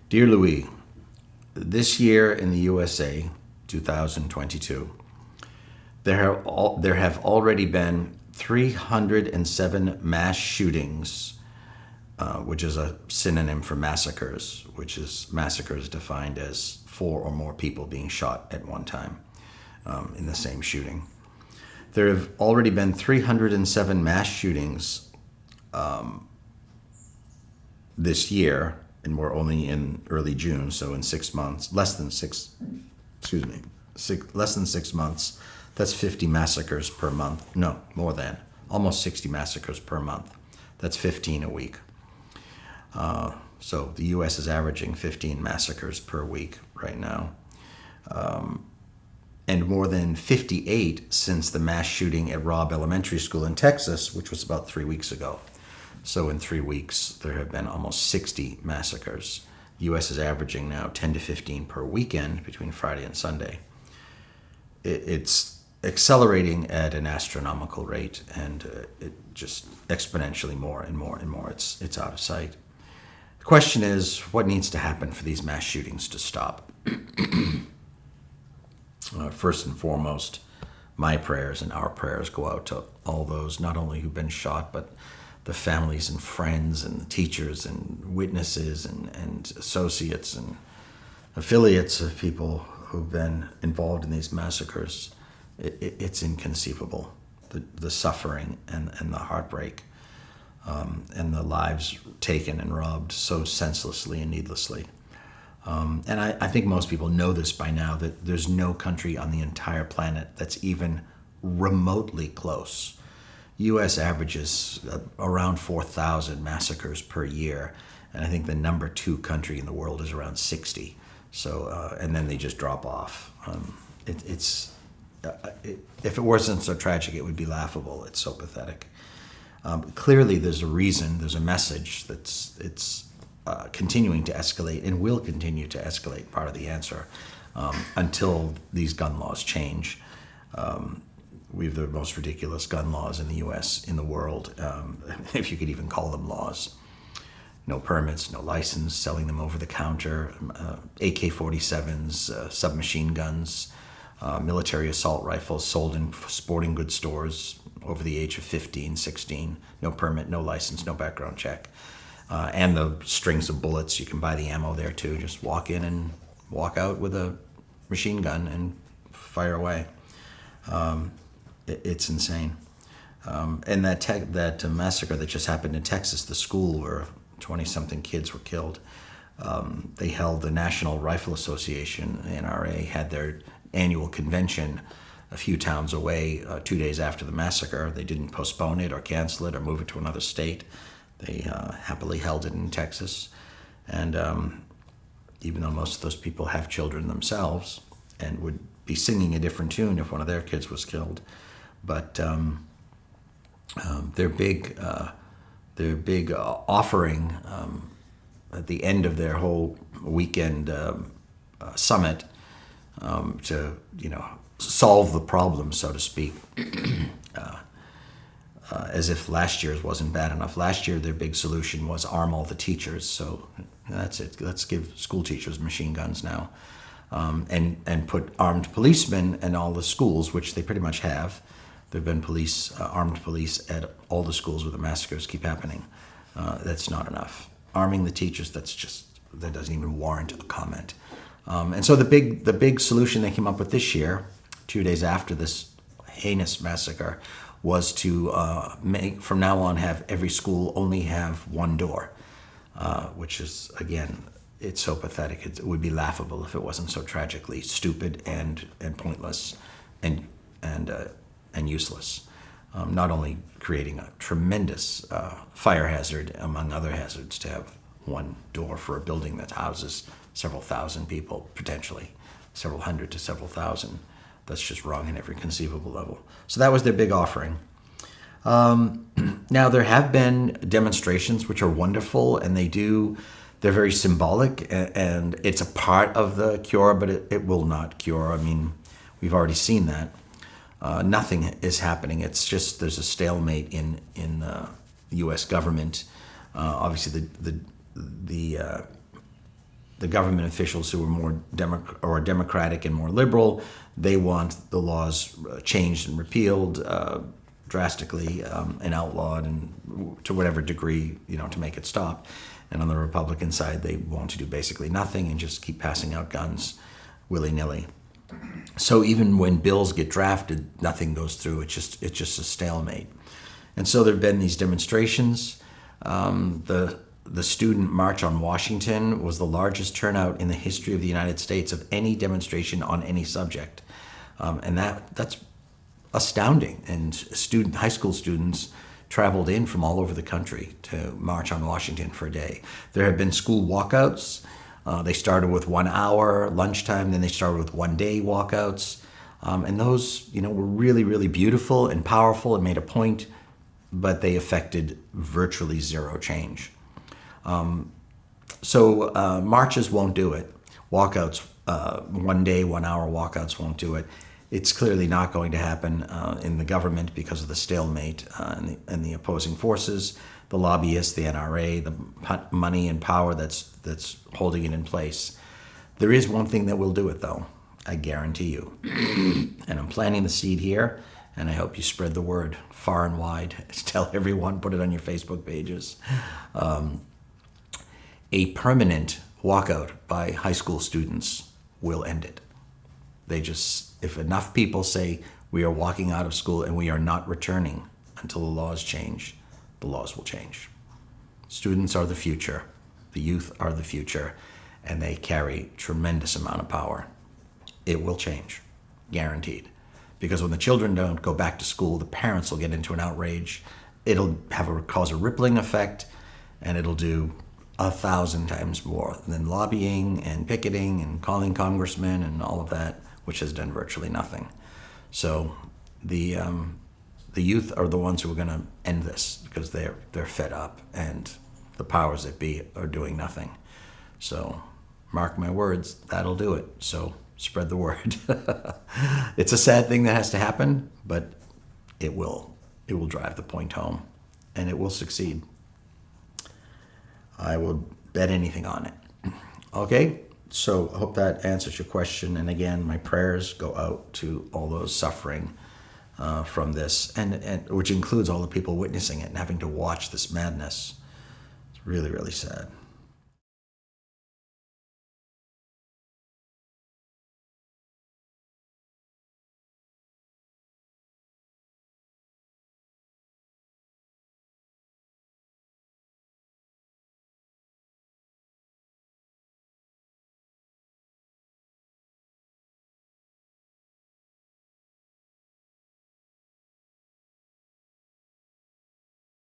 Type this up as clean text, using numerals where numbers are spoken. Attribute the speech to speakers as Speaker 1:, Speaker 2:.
Speaker 1: Dear Louis, this year in the USA, 2022, there have already been 307 mass shootings, which is a synonym for massacres, which is massacres defined as 4 or more people being shot at one time in the same shooting. There have already been 307 mass shootings this year, and we're only in early June, so in 6 months, less than 6 months, that's 50 massacres per month. No, more than, almost 60 massacres per month. That's 15 a week. So the U.S. is averaging 15 massacres per week right now. And more than 58 since the mass shooting at Robb Elementary School in Texas, which was about 3 weeks ago. So in 3 weeks, there have been almost 60 massacres. The U.S. is averaging now 10 to 15 per weekend between Friday and Sunday. It's accelerating at an astronomical rate, and it just exponentially more and more and more. It's out of sight. The question is, what needs to happen for these mass shootings to stop? First and foremost, my prayers and our prayers go out to all those not only who've been shot, but the families and friends and the teachers and witnesses and associates and affiliates of people who've been involved in these massacres. It's inconceivable, the suffering and the heartbreak, and the lives taken and robbed so senselessly and needlessly. And I think most people know this by now, that there's no country on the entire planet that's even remotely close. U.S. averages around 4,000 massacres per year, and I think the number 2 country in the world is around 60. So, and then they just drop off. If it wasn't so tragic, it would be laughable. It's so pathetic. Clearly, there's a reason, there's a message it's continuing to escalate and will continue to escalate, part of the answer, until these gun laws change. We have the most ridiculous gun laws in the U.S., in the world, if you could even call them laws. No permits, no license, selling them over the counter, AK-47s, submachine guns, military assault rifles sold in sporting goods stores over the age of 15, 16, no permit, no license, no background check. And the strings of bullets, you can buy the ammo there too. Just walk in and walk out with a machine gun and fire away. It's insane. And that massacre that just happened in Texas, the school where 20-something kids were killed, they held the National Rifle Association, the NRA, had their annual convention a few towns away 2 days after the massacre. They didn't postpone it or cancel it or move it to another state. They happily held it in Texas. And even though most of those people have children themselves and would be singing a different tune if one of their kids was killed, but their big offering at the end of their whole weekend summit to solve the problem, so to speak, as if last year's wasn't bad enough. Last year, their big solution was arm all the teachers. So that's it. Let's give school teachers machine guns now, and put armed policemen in all the schools, which they pretty much have. There have been armed police at all the schools where the massacres keep happening. That's not enough. Arming the teachers, that doesn't even warrant a comment. And so the big solution they came up with this year, 2 days after this heinous massacre, was to make, from now on, have every school only have one door, which is, again, it's so pathetic. It would be laughable if it wasn't so tragically stupid and pointless and useless. Not only creating a tremendous fire hazard, among other hazards, to have one door for a building that houses several thousand people, potentially several hundred to several thousand. That's just wrong in every conceivable level. So that was their big offering. Now, there have been demonstrations which are wonderful, and they're very symbolic, and it's a part of the cure, but it will not cure. I mean, we've already seen that. Nothing is happening. It's just there's a stalemate in the U.S. government. Obviously, the the government officials who are more democratic and more liberal, they want the laws changed and repealed drastically and outlawed, and to whatever degree, to make it stop. And on the Republican side, they want to do basically nothing and just keep passing out guns willy-nilly. So even when bills get drafted, nothing goes through. It's just a stalemate. And so there have been these demonstrations. The student march on Washington was the largest turnout in the history of the United States of any demonstration on any subject. And that's astounding. And high school students traveled in from all over the country to march on Washington for a day. There have been school walkouts. They started with 1 hour lunchtime, then they started with 1 day walkouts. And those, were really, really beautiful and powerful and made a point, but they affected virtually zero change. So marches won't do it. Walkouts, 1 day, 1 hour walkouts won't do it. It's clearly not going to happen in the government because of the stalemate and the opposing forces, the lobbyists, the NRA, the money and power that's holding it in place. There is one thing that will do it, though. I guarantee you. And I'm planting the seed here, and I hope you spread the word far and wide. Tell everyone, put it on your Facebook pages. A permanent walkout by high school students will end it. If enough people say we are walking out of school and we are not returning until the laws change, the laws will change. Students are the future. The youth are the future, and they carry tremendous amount of power. It will change, guaranteed. Because when the children don't go back to school, the parents will get into an outrage. It'll cause a rippling effect, and it'll do 1,000 times more than lobbying and picketing and calling congressmen and all of that, which has done virtually nothing. So the youth are the ones who are going to end this because they're fed up, and the powers that be are doing nothing. So mark my words, that'll do it. So spread the word. It's a sad thing that has to happen, but it will drive the point home, and it will succeed. I will bet anything on it. Okay, so I hope that answers your question. And again, my prayers go out to all those suffering from this, and which includes all the people witnessing it and having to watch this madness. It's really, really sad.